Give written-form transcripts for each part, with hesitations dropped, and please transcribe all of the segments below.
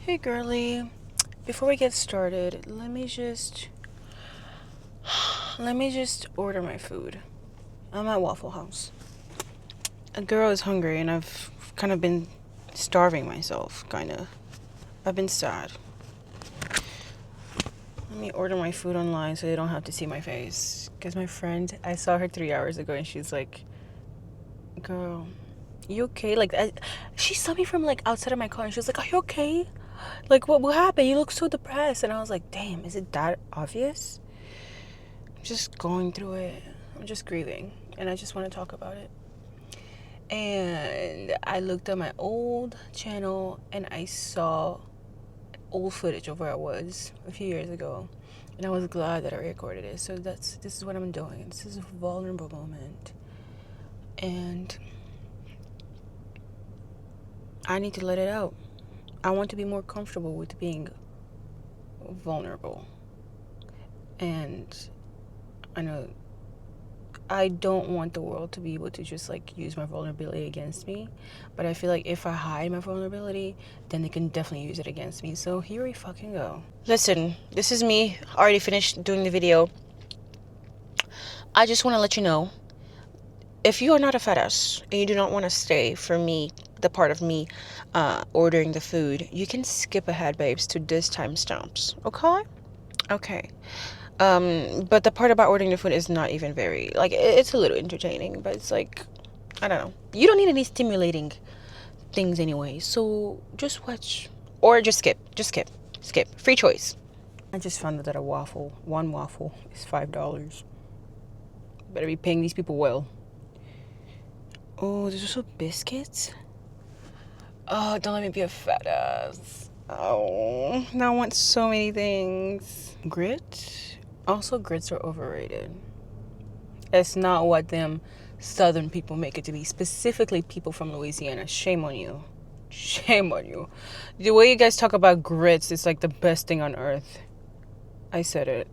Hey girly, before we get started, let me just order my food. I'm at Waffle House. A girl is hungry and I've kind of been starving myself, kind of. I've been sad. Let me order my food online so they don't have to see my face. Because my friend, I saw her 3 hours ago and she's like, girl, you okay? She saw me from like outside of my car and she was like, are you okay? Like, what happened? You look so depressed. And I was like, damn, is it that obvious? I'm just going through it. I'm just grieving. And I just want to talk about it. And I looked at my old channel and I saw old footage of where I was a few years ago. And I was glad that I recorded it. So this is what I'm doing. This is a vulnerable moment. And I need to let it out. I want to be more comfortable with being vulnerable. And I know I don't want the world to be able to just like use my vulnerability against me, but I feel like if I hide my vulnerability, then they can definitely use it against me. So here we fucking go. Listen, this is me already finished doing the video. I just want to let you know, if you are not a fat ass and you do not want to stay for me, the part of me ordering the food, you can skip ahead, babes, to this timestamps. Okay. But the part about ordering the food is not even very, like, it's a little entertaining, but it's like, I don't know. You don't need any stimulating things anyway, so just watch. Or just skip. Skip. Free choice. I just found out that one waffle is $5. Better be paying these people well. Oh, there's also biscuits? Oh, don't let me be a fat ass. Oh, now I want so many things. Grits? Also, grits are overrated. It's not what them southern people make it to be. Specifically, people from Louisiana. Shame on you. Shame on you. The way you guys talk about grits is like the best thing on earth. I said it.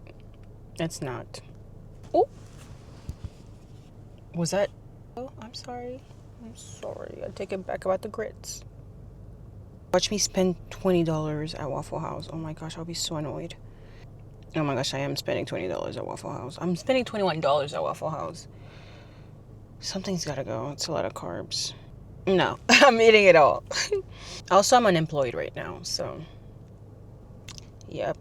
It's not. Oh. Was that? Oh, I'm sorry. I take it back about the grits. Watch me spend $20 at Waffle House. Oh my gosh, I'll be so annoyed. Oh my gosh, I am spending $20 at Waffle House. I'm spending $21 at Waffle House. Something's gotta go. It's a lot of carbs. No, I'm eating it all. Also, I'm unemployed right now, so. Yep.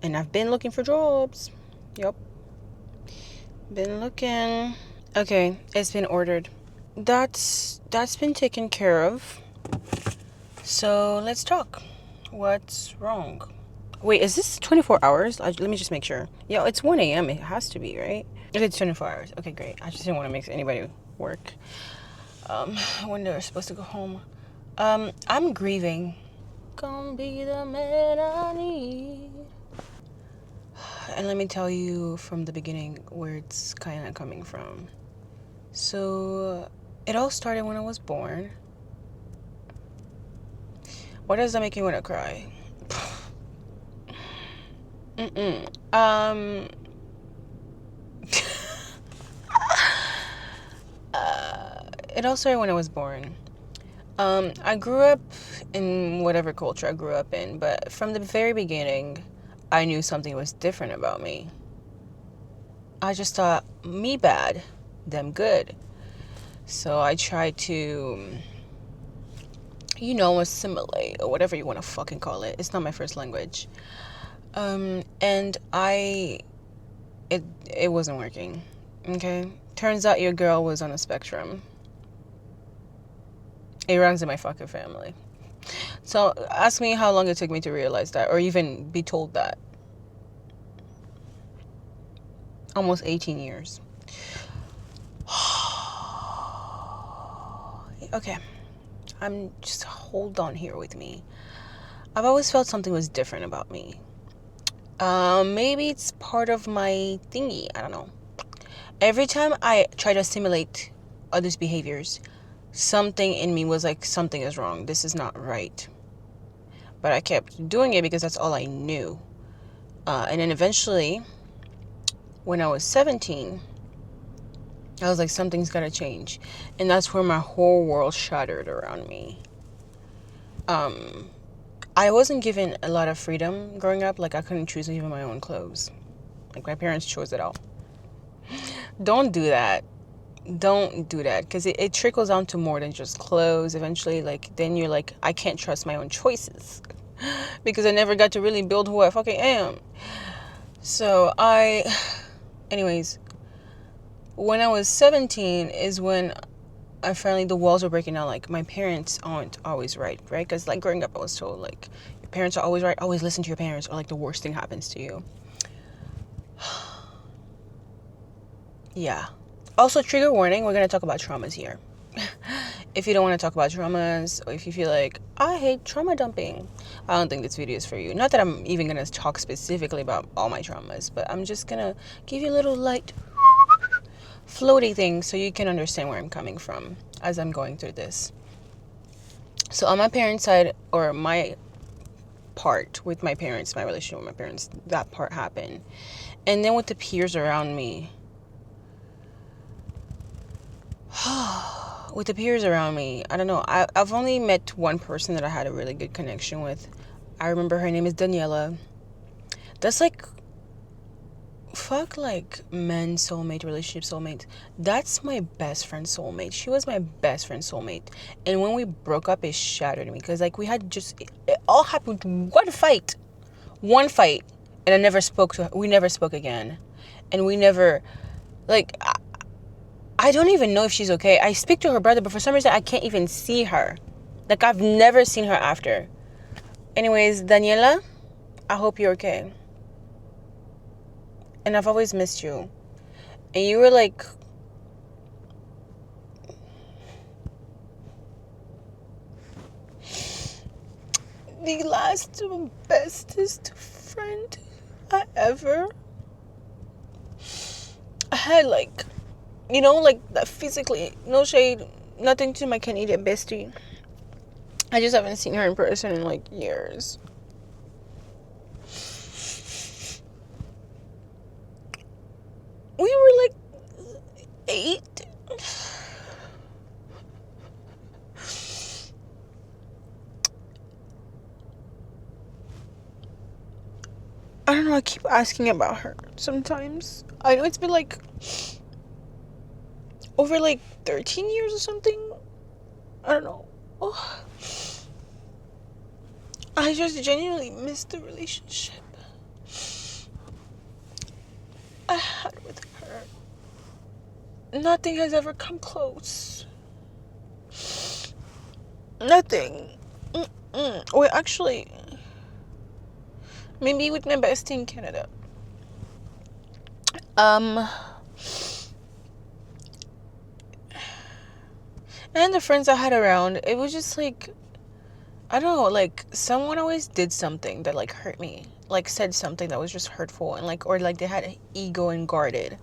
And I've been looking for jobs. Yep. Been looking. Okay, it's been ordered. That's been taken care of. So let's talk. What's wrong? Wait, is this 24 hours? Let me just make sure. Yeah, it's 1 a.m. It has to be, right? It's 24 hours. Okay, great. I just didn't want to make anybody work when they're supposed to go home. I'm grieving. Gonna be the man I need. And let me tell you from the beginning where it's kind of coming from. So, it all started when I was born. Why does that make you want to cry? It all started when I was born. I grew up in whatever culture I grew up in, but from the very beginning, I knew something was different about me. I just thought, me bad, them good. So I tried to, assimilate, or whatever you want to fucking call it. It's not my first language. And it wasn't working, okay? Turns out your girl was on a spectrum. It runs in my fucking family. So ask me how long it took me to realize that, or even be told that. Almost 18 years. Okay. Just hold on here with me. I've always felt something was different about me. Maybe it's part of my thingy. I don't know. Every time I try to assimilate others' behaviors, something in me was like, something is wrong. This is not right. But I kept doing it because that's all I knew. And then eventually, when I was 17, I was like, something's gotta change. And that's where my whole world shattered around me. I wasn't given a lot of freedom growing up. Like, I couldn't choose even my own clothes. Like, my parents chose it all. Don't do that. Don't do that, because it trickles down to more than just clothes eventually. Like, then you're like, I can't trust my own choices because I never got to really build who I fucking am. So anyways, when I was 17 is when I finally, the walls were breaking down. Like, my parents aren't always right? Because, like, growing up, I was told, like, your parents are always right, always listen to your parents, or, like, the worst thing happens to you. Yeah. Also, trigger warning, we're going to talk about traumas here. If you don't want to talk about traumas, or if you feel like, I hate trauma dumping, I don't think this video is for you. Not that I'm even going to talk specifically about all my traumas, but I'm just going to give you a little light, floaty thing so you can understand where I'm coming from as I'm going through this. So on my parents' side, or my part with my parents, my relationship with my parents, that part happened. And then with the peers around me, I don't know. I've only met one person that I had a really good connection with. I remember her name is Daniela. That's like, fuck, like, men soulmate, relationship soulmate. That's my best friend soulmate. She was my best friend soulmate. And when we broke up, it shattered me. Because, like, we had just, it all happened one fight. And I never spoke to her. We never spoke again. And we never, like, I don't even know if she's okay. I speak to her brother, but for some reason I can't even see her. Like, I've never seen her after. Anyways, Daniela, I hope you're okay. And I've always missed you. And you were like, the last bestest friend I ever had. Like, you know, like, that physically, no shade, nothing to my Canadian bestie. I just haven't seen her in person in, like, years. We were like 8. I don't know, I keep asking about her sometimes. I know it's been like over like 13 years or something. I don't know. Oh. I just genuinely miss the relationship I had with her. Nothing has ever come close. Nothing. Wait, actually, maybe with my bestie in Canada. And the friends I had around, it was just like, I don't know, like, someone always did something that, like, hurt me. Like, said something that was just hurtful, and, like, or, like, they had an ego and guarded.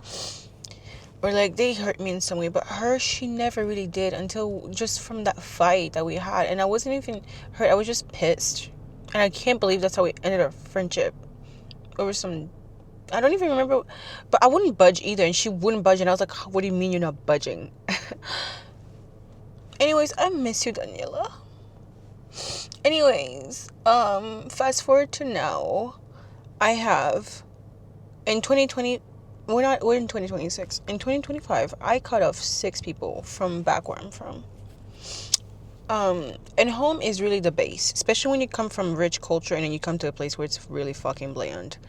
Or, like, they hurt me in some way. But her, she never really did, until just from that fight that we had. And I wasn't even hurt, I was just pissed. And I can't believe that's how we ended our friendship. Over some, I don't even remember, but I wouldn't budge either, and she wouldn't budge, and I was like, what do you mean you're not budging? Anyways, I miss you, Daniela. Anyways, fast forward to now. I have, in 2020, we're in 2026. In 2025, I cut off 6 people from back where I'm from. And home is really the base, especially when you come from rich culture and then you come to a place where it's really fucking bland.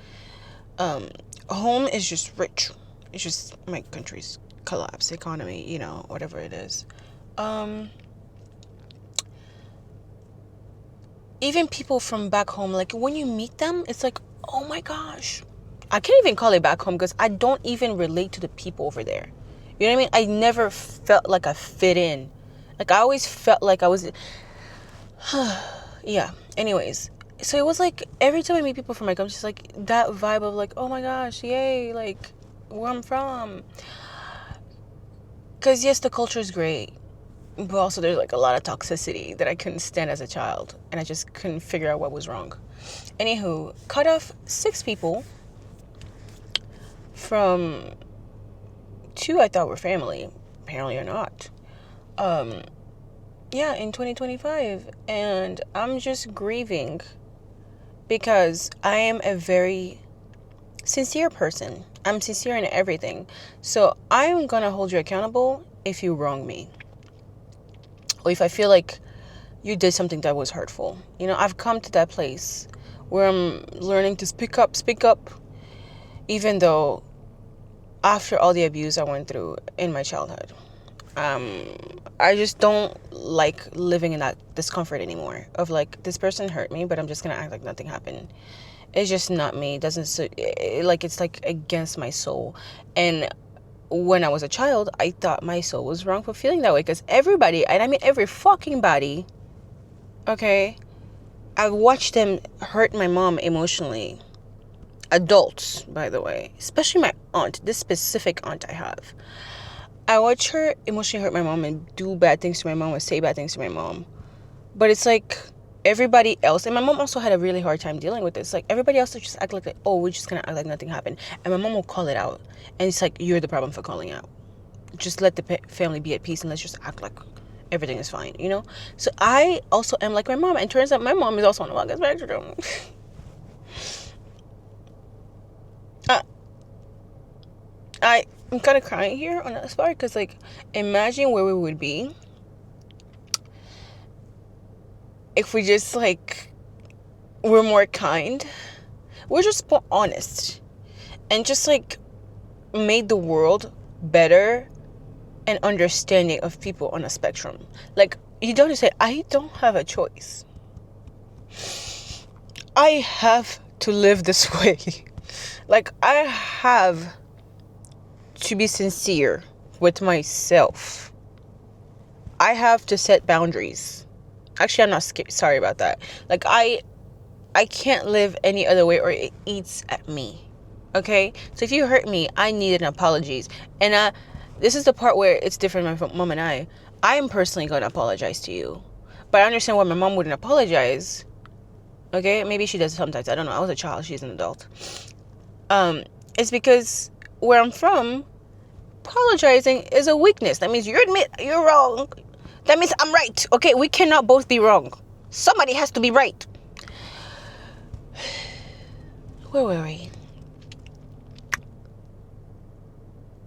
Home is just rich. It's just my country's collapse, economy, you know, whatever it is. Even people from back home, like, when you meet them, it's like, oh my gosh. I can't even call it back home because I don't even relate to the people over there. You know what I mean? I never felt like I fit in. Like, I always felt like I was... Yeah. Anyways. So it was like, every time I meet people from my country, it's like that vibe of like, oh my gosh, yay, like, where I'm from. Because, yes, the culture is great. But also there's like a lot of toxicity that I couldn't stand as a child. And I just couldn't figure out what was wrong. Anywho, cut off 6 people from 2 I thought were family. Apparently are not. Yeah, in 2025. And I'm just grieving because I am a very sincere person. I'm sincere in everything. So I'm going to hold you accountable if you wrong me. Or if I feel like you did something that was hurtful. I've come to that place where I'm learning to speak up, even though after all the abuse I went through in my childhood. I just don't like living in that discomfort anymore of like, this person hurt me, but I'm just gonna act like nothing happened. It's just not me. It doesn't it's like against my soul. And when I was a child, I thought my soul was wrong for feeling that way, because everybody, and I mean every fucking body, okay, I watched them hurt my mom emotionally. Adults, by the way, especially my aunt, this specific aunt I have. I watch her emotionally hurt my mom and do bad things to my mom or say bad things to my mom. But it's like everybody else, and my mom also had a really hard time dealing with this. Like everybody else would just act like, oh, we're just gonna act like nothing happened. And my mom will call it out. And it's like, you're the problem for calling out. Just let the family be at peace and let's just act like everything is fine, So I also am like my mom. And turns out my mom is also on the autism spectrum. I'm kind of crying here on that part because, like, imagine where we would be if we just, like, were more kind. We're just more honest. And just, like, made the world better and understanding of people on a spectrum. Like, you don't say, I don't have a choice. I have to live this way. Like, I have to be sincere with myself. I have to set boundaries. Actually, I'm not sorry about that. Like, I can't live any other way or it eats at me. Okay? So if you hurt me, I need an apologies. And this is the part where it's different from mom and I. I'm personally going to apologize to you. But I understand why my mom wouldn't apologize. Okay? Maybe she does sometimes. I don't know. I was a child. She's an adult. It's because where I'm from, apologizing is a weakness. That means you admit you're wrong. That means I'm right. Okay? We cannot both be wrong. Somebody has to be right. Where were we?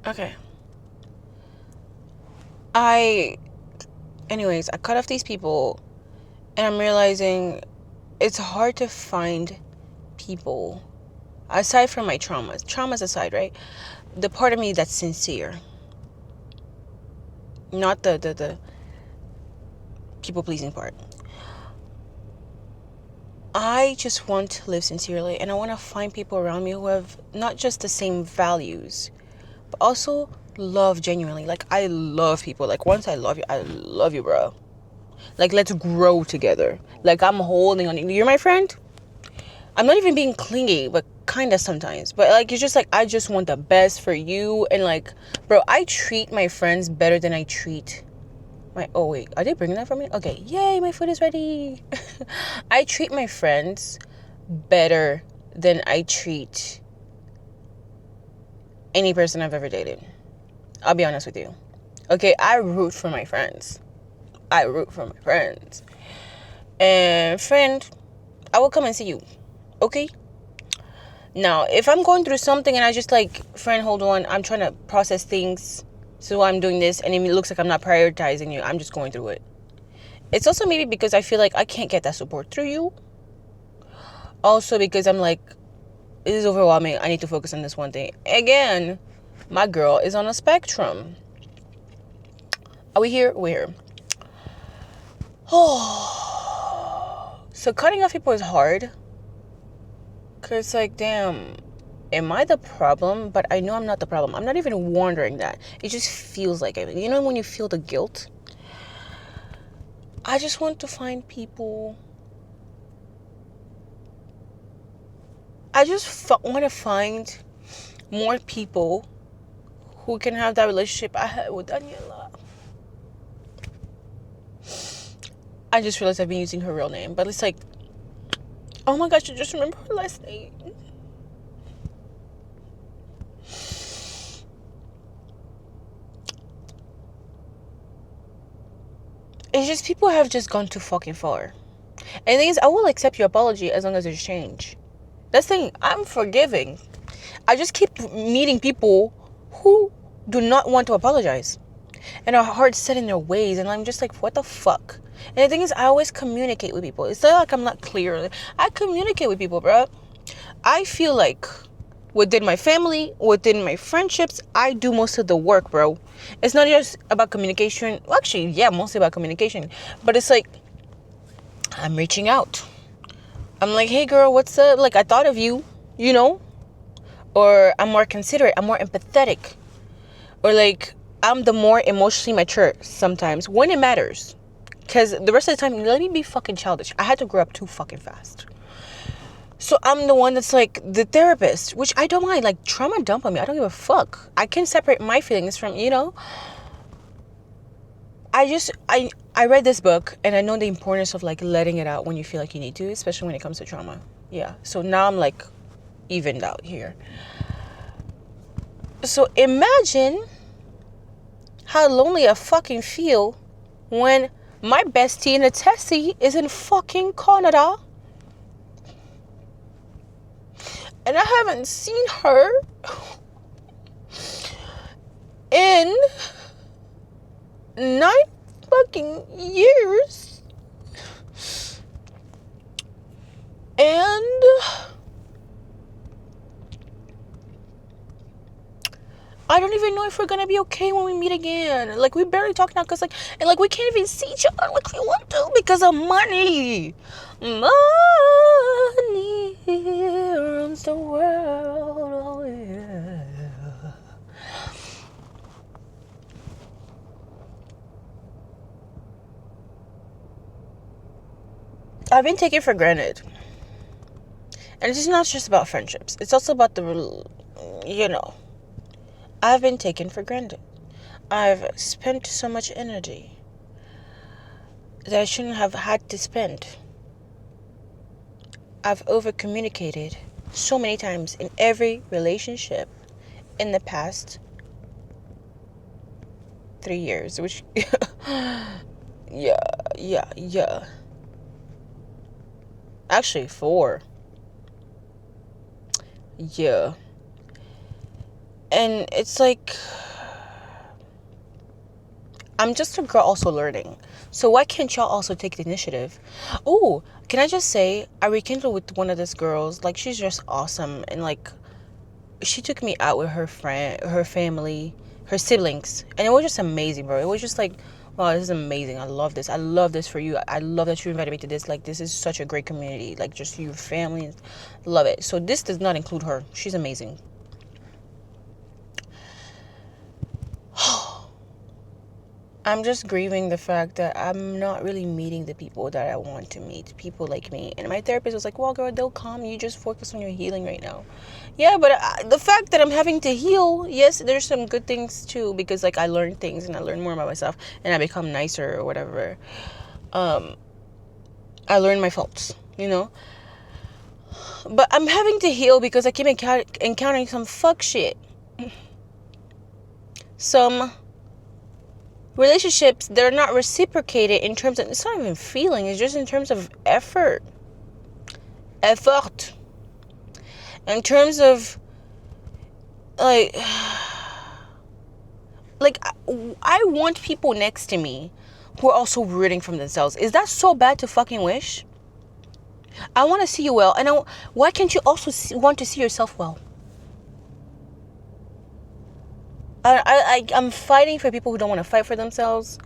Okay. Anyways, I cut off these people and I'm realizing it's hard to find people, aside from my traumas aside, right? The part of me that's sincere, not the people pleasing part. I just want to live sincerely, and I want to find people around me who have not just the same values, but also love genuinely. Like, I love people. Like, once I love you, bro. Like, let's grow together. Like, I'm holding on. You're my friend? I'm not even being clingy, but kind of sometimes. But, like, it's just like, I just want the best for you. And, like, bro, I treat my friends better than I treat oh, wait. Are they bringing that for me? Okay. Yay, my food is ready. I treat my friends better than I treat any person I've ever dated. I'll be honest with you. Okay, I root for my friends. And friend, I will come and see you. Okay? Now, if I'm going through something and I just like, friend, hold on, I'm trying to process things, so I'm doing this, and it looks like I'm not prioritizing you, I'm just going through it. It's also maybe because I feel like I can't get that support through you. Also because I'm like, this is overwhelming, I need to focus on this one thing. Again, my girl is on a spectrum. Are we here? We're here. Oh. So cutting off people is hard. Because, like, damn, am I the problem? But I know I'm not the problem. I'm not even wondering that. It just feels like it. You know when you feel the guilt? I just want to find people. I just want to find more people who can have that relationship I had with Daniela. I just realized I've been using her real name. But it's like, oh my gosh, I just remember her last name. it's just people have just gone too fucking far. And the thing is, I will accept your apology as long as there's change. That's the thing. I'm forgiving. I just keep meeting people who do not want to apologize and are hard set in their ways, and I'm just like, what the fuck? And the thing is, I always communicate with people. It's not like I'm not clear. I communicate with people, bro. I feel like within my family, within my friendships, I do most of the work, bro. It's not just about communication. Well, actually, yeah, mostly about communication. But it's like, I'm reaching out. I'm like, hey girl, what's up? Like, I thought of you, you know? Or I'm more considerate, I'm more empathetic. Or like, I'm the more emotionally mature sometimes when it matters. Because the rest of the time, let me be fucking childish. I had to grow up too fucking fast. So I'm the one that's like the therapist, which I don't mind. Like, trauma dump on me. I don't give a fuck. I can separate my feelings from, you know. I read this book and I know the importance of like letting it out when you feel like you need to, especially when it comes to trauma. Yeah. So now I'm like evened out here. So imagine how lonely I fucking feel when my bestie in a Tessie is in fucking Canada. And I haven't seen her in 9 fucking years. And I don't even know if we're gonna be okay when we meet again. Like, we barely talk now because, like, and like, we can't even see each other like we want to because of money. Money runs the world. Oh, yeah. I've been taken for granted. And it's not just about friendships. It's also about you know, I've been taken for granted. I've spent so much energy that I shouldn't have had to spend. I've over-communicated so many times in every relationship in the past 3 years, which, yeah. Actually, 4. Yeah. And it's like, I'm just a girl also learning. So why can't y'all also take the initiative? Oh, can I just say, I rekindled with one of these girls. Like, she's just awesome. And like, she took me out with her friend, her family, her siblings. And it was just amazing, bro. It was just like, wow, this is amazing. I love this. I love this for you. I love that you invited me to this. Like, this is such a great community. Like, just your family. Love it. So this does not include her. She's amazing. I'm just grieving the fact that I'm not really meeting the people that I want to meet. People like me. And my therapist was like, well, girl, they'll come. You just focus on your healing right now. Yeah, but the fact that I'm having to heal, yes, there's some good things too. Because, like, I learn things and I learn more about myself. And I become nicer or whatever. I learn my faults, you know. But I'm having to heal because I keep encountering some fuck shit. Some relationships that are not reciprocated in terms of, it's not even feeling, it's just in terms of effort. In terms of, like I want people next to me who are also rooting from themselves. Is that so bad to fucking wish? I want to see you well, and why can't you also want to see yourself well? I'm fighting for people who don't want to fight for themselves.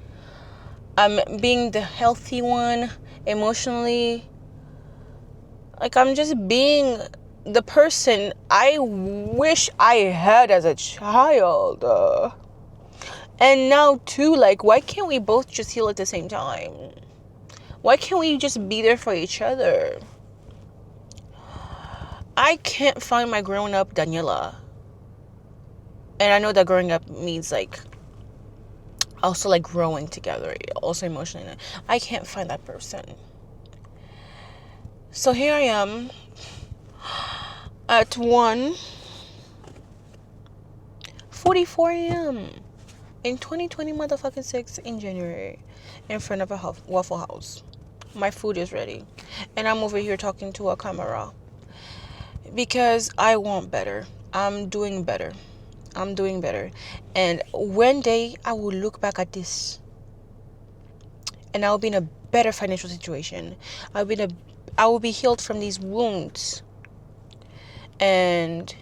I'm being the healthy one emotionally. Like, I'm just being the person I wish I had as a child. And now too, like, why can't we both just heal at the same time? Why can't we just be there for each other? I can't find my grown-up Daniela. And I know that growing up means, like, also, like, growing together, also emotionally. I can't find that person. So here I am at 1:44 a.m. in 2020 motherfucking 6 in January. in front of a Waffle House. My food is ready. And I'm over here talking to a camera. Because I want better. I'm doing better. I'm doing better. And one day I will look back at this and I'll be in a better financial situation. I will be healed from these wounds. And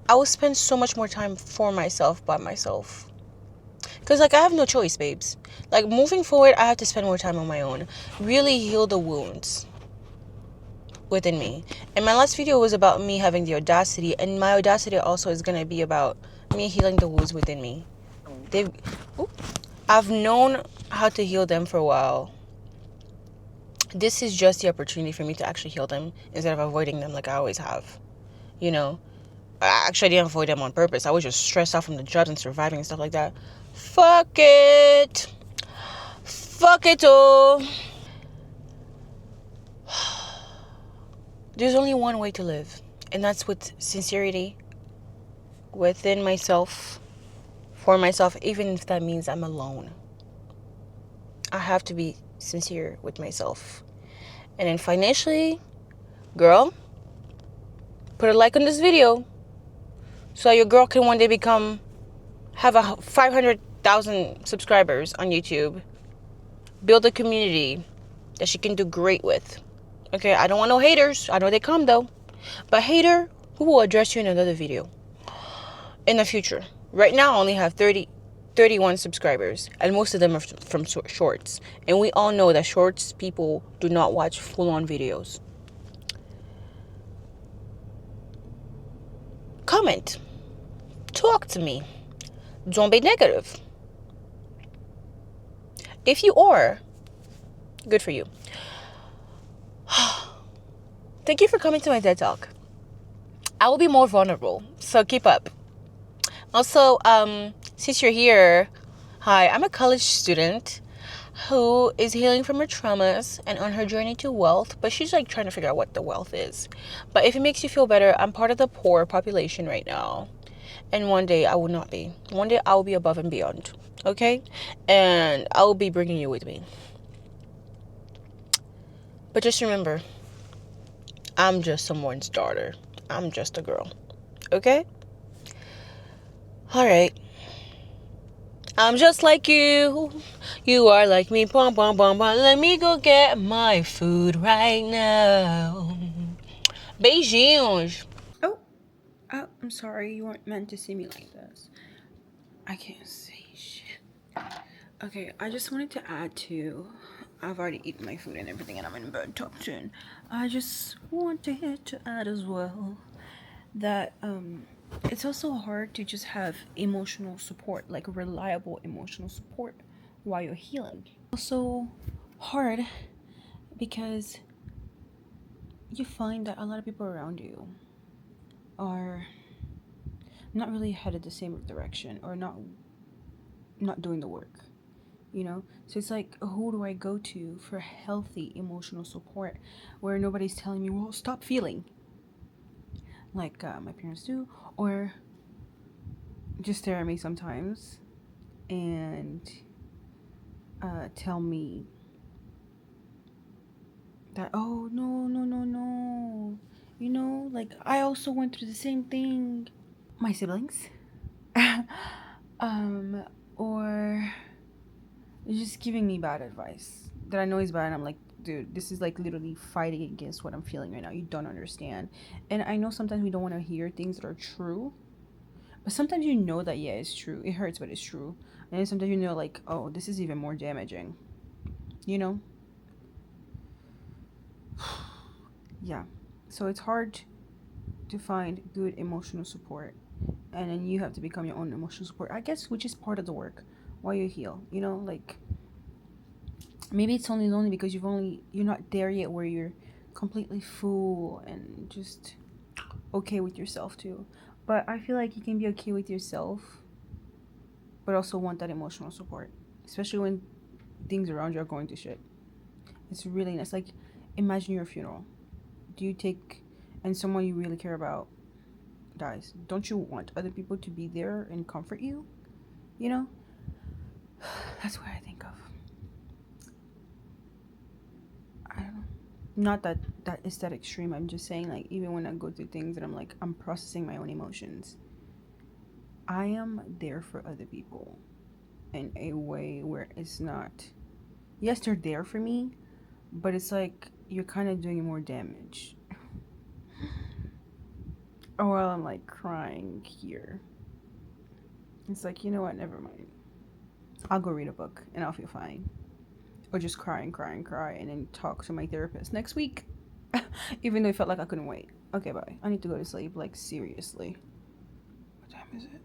I will spend so much more time for myself, by myself. Because, like, I have no choice, babes. Like, moving forward, I have to spend more time on my own. Really heal the wounds within me. And my last video was about me having the audacity. And my audacity also is going to be about me healing the wounds within me. I've known how to heal them for a while. This is just the opportunity for me to actually heal them instead of avoiding them like I always have. You know? Actually, I didn't avoid them on purpose. I was just stressed out from the jobs and surviving and stuff like that. Fuck it. Fuck it all. There's only one way to live, and that's with sincerity within myself, for myself, even if that means I'm alone. I have to be sincere with myself. And then financially, girl, put a like on this video so your girl can one day have a 500,000 subscribers on YouTube. Build a community that she can do great with. Okay, I don't want no haters. I know they come though. But hater, who will address you in another video in the future. Right now I only have 31 subscribers, and most of them are from shorts. And we all know that shorts people do not watch full-on videos. Comment. Talk to me. Don't be negative. If you are, good for you. Thank you for coming to my TED Talk. I will be more vulnerable, so keep up. Also, since you're here, hi, I'm a college student who is healing from her traumas and on her journey to wealth, but she's like trying to figure out what the wealth is. But if it makes you feel better, I'm part of the poor population right now. And one day I will not be. One day I will be above and beyond. Okay? And I will be bringing you with me. But just remember, I'm just someone's daughter. I'm just a girl. Okay? Alright. I'm just like you. You are like me. Bum, bum, bum, bum. Let me go get my food right now. Beijinhos. Oh, I'm sorry. You weren't meant to see me like this. I can't say shit. Okay, I just wanted to add to... I've already eaten my food and everything, and I'm in bed talk soon. I just wanted to add as well that it's also hard to just have emotional support, like reliable emotional support while you're healing. Also hard because you find that a lot of people around you are not really headed the same direction, or not doing the work, you know. So it's like, who do I go to for healthy emotional support where nobody's telling me, well, stop feeling like my parents do, or just stare at me sometimes and tell me that, oh, no, you know, like, I also went through the same thing. My siblings. Or just giving me bad advice that I know is bad, and I'm like, dude, this is like literally fighting against what I'm feeling right now. You don't understand. And I know sometimes we don't want to hear things that are true, but sometimes you know that, yeah, it's true. It hurts, but it's true. And then sometimes you know, like, oh, this is even more damaging, you know. Yeah, so it's hard to find good emotional support, and then you have to become your own emotional support, I guess, which is part of the work while you heal, you know. Like, maybe it's only lonely because you're not there yet where you're completely full and just okay with yourself too. But I feel like you can be okay with yourself but also want that emotional support, especially when things around you are going to shit. It's really nice. Like, imagine your funeral. Do you take, and someone you really care about dies, don't you want other people to be there and comfort you? You know, that's what I think of. not that is that extreme. I'm just saying, like, even when I go through things and I'm like, I'm processing my own emotions, I am there for other people in a way where it's not, yes, they're there for me, but it's like you're kind of doing more damage. Or while I'm like crying here, it's like, you know what, never mind. I'll go read a book and I'll feel fine. Or just cry and cry and cry and then talk to my therapist next week. Even though it felt like I couldn't wait. Okay, bye. I need to go to sleep, like, seriously. What time is it?